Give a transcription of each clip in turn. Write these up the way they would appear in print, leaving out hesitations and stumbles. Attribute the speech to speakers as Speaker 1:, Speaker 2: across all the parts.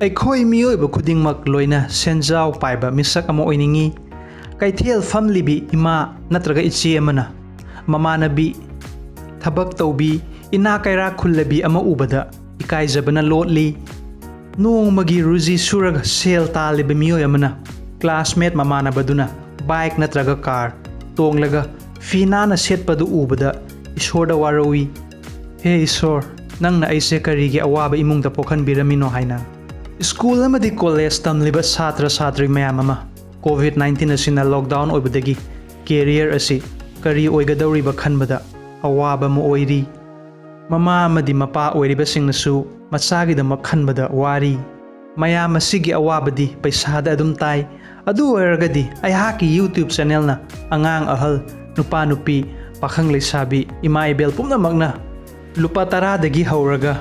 Speaker 1: ꯑꯩꯈꯣꯏ ꯃꯤꯑꯣꯏꯕ ꯈꯨꯗꯤꯡꯃꯛ ꯂꯣꯏꯅ ꯁꯦꯟꯖꯥꯎ ꯄꯥꯏꯕ ꯃꯤꯁꯛ ꯑꯃ ꯑꯣꯏꯅꯤꯡꯉꯤ꯫ ꯀꯩꯊꯦꯜ ꯐꯝꯂꯤꯕꯤ ꯏꯃꯥ ꯅꯠꯇ꯭ꯔꯒ ꯏꯆꯦ ꯑꯃꯅ ꯃꯃꯥꯟꯅꯕꯤ, ꯊꯕꯛ ꯇꯧꯕꯤ, ꯏꯅꯥ ꯀꯩꯔꯥꯛ ꯈꯨꯜꯂꯕꯤ ꯑꯃ ꯎꯕꯗ ꯏꯀꯥꯏꯖꯕꯅ ꯂꯣꯠꯂꯤ꯫ ꯅꯣꯡꯃꯒꯤ ꯔꯨꯖꯤ ꯁꯨꯔꯒ ꯁꯦꯜ ꯇꯥꯜꯂꯤꯕ ꯃꯤꯑꯣꯏ ꯑꯃꯅ ꯀ꯭ꯂꯥꯁꯃꯦꯠ ꯃꯃꯥꯟꯅꯕꯗꯨꯅ ꯕꯥꯏꯛ ꯅꯠꯇ꯭ꯔꯒ ꯀꯥꯔ ꯇꯣꯡꯂꯒ ꯐꯤ ꯅꯥꯟꯅ ꯁꯦꯠꯄꯗꯨ ꯎꯕꯗ ꯏꯁꯣꯔꯗ ꯋꯥꯔꯧꯏ꯫ ꯍꯦ ꯏꯁꯣꯔ, ꯅꯪꯅ ꯑꯩꯁꯦ ꯀꯔꯤꯒꯤ ꯑꯋꯥꯕ ꯏꯃꯨꯡꯗ ꯄꯣꯛꯍꯟꯕꯤꯔꯝꯃꯤꯅꯣ ꯍꯥꯏꯅ꯫ ꯁ꯭ꯀꯨꯜ ꯑꯃꯗꯤ ꯀꯣꯂꯦꯖ ꯇꯝꯂꯤꯕ ꯁꯥꯇ꯭ꯔ-ꯁꯥꯇ꯭ꯔꯤ ꯃꯌꯥꯝ ꯑꯃ ꯀꯣꯚꯤꯗ-19 ꯑꯁꯤꯅ ꯂꯣꯛꯗꯥꯎꯟ ꯑꯣꯏꯕꯗꯒꯤ ꯀꯦꯔꯤꯌꯔ ꯑꯁꯤ ꯀꯔꯤ ꯑꯣꯏꯒꯗꯧꯔꯤꯕ ꯈꯟꯕꯗ ꯑꯋꯥꯕ ꯑꯃ ꯑꯣꯏꯔꯤ꯫ ꯃꯃꯥ ꯑꯃꯗꯤ ꯃꯄꯥ ꯑꯣꯏꯔꯤꯕꯁꯤꯡꯅꯁꯨ ꯃꯆꯥꯒꯤꯗꯃꯛ ꯈꯟꯕꯗ ꯋꯥꯔꯤ꯫ ꯃꯌꯥꯝ ꯑꯁꯤꯒꯤ ꯑꯋꯥꯕꯗꯤ ꯄꯩꯁꯥꯗ ꯑꯗꯨꯝ ꯇꯥꯏ꯫ ꯑꯗꯨ ꯑꯣꯏꯔꯒꯗꯤ ꯑꯩꯍꯥꯛꯀꯤ YouTube ꯆꯦꯅꯦꯜꯅ ꯑꯉꯥꯡ ꯑꯍꯜ, ꯅꯨꯄꯥ ꯅꯨꯄꯤ, ꯄꯥꯈꯪ ꯂꯩꯁꯥꯕꯤ, ꯏꯃꯥ ꯏꯕꯦꯜ ꯄꯨꯝꯅꯃꯛꯅ ꯂꯨꯄꯥ 10ꯗꯒꯤ ꯍꯧꯔꯒ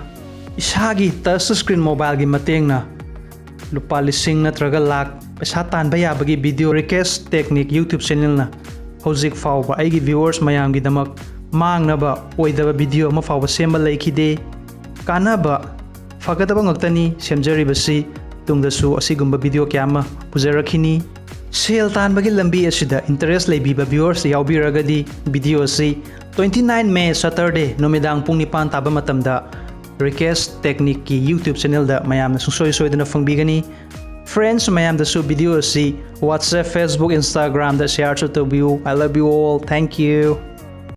Speaker 1: ꯏꯁꯥꯒꯤ ꯇꯆ ꯁ꯭ꯀ꯭ꯔꯤꯟ ꯃꯣꯕꯥꯏꯜꯒꯤ ꯃꯇꯦꯡꯅ ꯂꯨꯄꯥ 1,000 ꯅꯠꯇ꯭ꯔꯒ ꯂꯥꯈ ꯄꯩꯁꯥ ꯇꯥꯟꯕ ꯌꯥꯕꯒꯤ ꯚꯤꯗꯤꯑꯣ ꯔꯤꯀꯦꯁ ꯇꯦꯛꯅꯤꯛ YouTube ꯆꯦꯅꯦꯜꯅ ꯍꯧꯖꯤꯛ ꯐꯥꯎꯕ ꯑꯩꯒꯤ ꯚ꯭ꯌꯨꯋꯔꯁ ꯃꯌꯥꯝꯒꯤꯗꯃꯛ ꯃꯥꯡꯅꯕ ꯑꯣꯏꯗꯕ ꯚꯤꯗꯤꯑꯣ ꯑꯃ ꯐꯥꯎꯕ ꯁꯦꯝꯕ ꯂꯩꯈꯤꯗꯦ꯫ ꯀꯥꯟꯅꯕ ꯐꯒꯗꯕ ꯉꯛꯇꯅꯤ ꯁꯦꯝꯖꯔꯤꯕꯁꯤ꯫ ꯇꯨꯡꯗꯁꯨ ꯑꯁꯤꯒꯨꯝꯕ ꯚꯤꯗꯤꯑꯣ ꯀꯌꯥ ꯑꯃ ꯄꯨꯖꯔꯛꯈꯤꯅꯤ꯫ ꯁꯦꯜ ꯇꯥꯟꯕꯒꯤ ꯂꯝꯕꯤ ꯑꯁꯤꯗ ꯏꯟꯇꯔꯦꯁ ꯂꯩꯕꯤꯕ ꯚ꯭ꯌꯨꯋꯔꯁ ꯌꯥꯎꯕꯤꯔꯒꯗꯤ ꯚꯤꯗꯤꯑꯣ ꯑꯁꯤ 29 ꯃꯦ ꯁꯇꯔꯗꯦ ꯅꯨꯃꯤꯗꯥꯡ ꯄꯨꯡ 9 ꯇꯥꯕ ꯃꯇꯝꯗ ꯔꯤꯀꯦꯁ ꯇꯦꯛꯅꯤꯛꯀꯤ YouTube ꯆꯦꯅꯦꯜꯗ ꯃꯌꯥꯝꯅ ꯁꯨꯡꯁꯣꯏ ꯁꯣꯏꯗꯅ ꯐꯪꯕꯤꯒꯅꯤ꯫ ꯐ꯭ꯔꯦꯟड्स ꯃꯌꯥꯝꯗꯁꯨ ꯚꯤꯗꯤꯑꯣ ꯑꯁꯤ WhatsApp, Facebook, Instagramꯗ ꯁꯦꯌꯔꯁꯨ ꯇꯧꯕꯤꯌꯨ꯫ I love you all. Thank you.